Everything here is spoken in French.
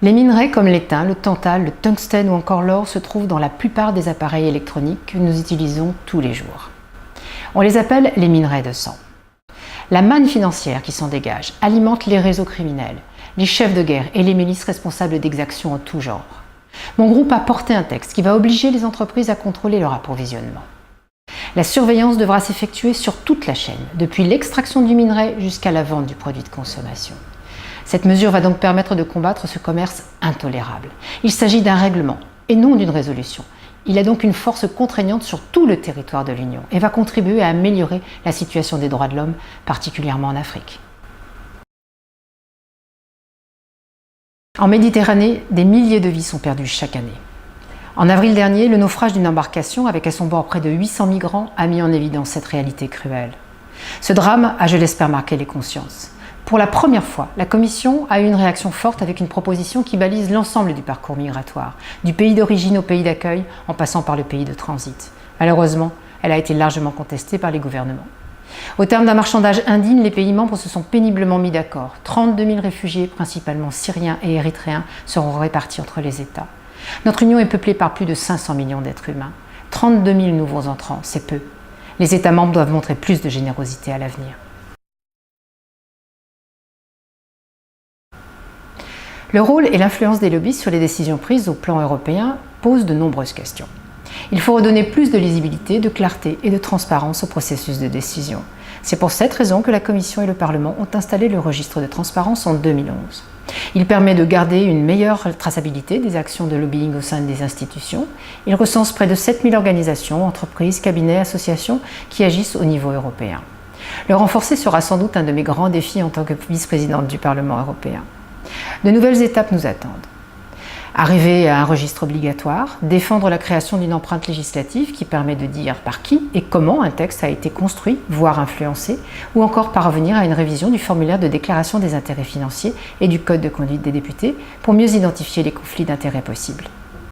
Les minerais comme l'étain, le tantal, le tungstène ou encore l'or se trouvent dans la plupart des appareils électroniques que nous utilisons tous les jours. On les appelle les minerais de sang. La manne financière qui s'en dégage alimente les réseaux criminels, les chefs de guerre et les milices responsables d'exactions en tout genre. Mon groupe a porté un texte qui va obliger les entreprises à contrôler leur approvisionnement. La surveillance devra s'effectuer sur toute la chaîne, depuis l'extraction du minerai jusqu'à la vente du produit de consommation. Cette mesure va donc permettre de combattre ce commerce intolérable. Il s'agit d'un règlement et non d'une résolution. Il a donc une force contraignante sur tout le territoire de l'Union et va contribuer à améliorer la situation des droits de l'homme, particulièrement en Afrique. En Méditerranée, des milliers de vies sont perdues chaque année. En avril dernier, le naufrage d'une embarcation avec à son bord près de 800 migrants a mis en évidence cette réalité cruelle. Ce drame a, je l'espère, marqué les consciences. Pour la première fois, la Commission a eu une réaction forte avec une proposition qui balise l'ensemble du parcours migratoire, du pays d'origine au pays d'accueil, en passant par le pays de transit. Malheureusement, elle a été largement contestée par les gouvernements. Au terme d'un marchandage indigne, les pays membres se sont péniblement mis d'accord. 32 000 réfugiés, principalement syriens et érythréens, seront répartis entre les États. Notre Union est peuplée par plus de 500 millions d'êtres humains. 32 000 nouveaux entrants, c'est peu. Les États membres doivent montrer plus de générosité à l'avenir. Le rôle et l'influence des lobbies sur les décisions prises au plan européen posent de nombreuses questions. Il faut redonner plus de lisibilité, de clarté et de transparence au processus de décision. C'est pour cette raison que la Commission et le Parlement ont installé le registre de transparence en 2011. Il permet de garder une meilleure traçabilité des actions de lobbying au sein des institutions. Il recense près de 7000 organisations, entreprises, cabinets, associations qui agissent au niveau européen. Le renforcer sera sans doute un de mes grands défis en tant que vice-présidente du Parlement européen. De nouvelles étapes nous attendent. Arriver à un registre obligatoire, défendre la création d'une empreinte législative qui permet de dire par qui et comment un texte a été construit, voire influencé, ou encore parvenir à une révision du formulaire de déclaration des intérêts financiers et du code de conduite des députés pour mieux identifier les conflits d'intérêts possibles.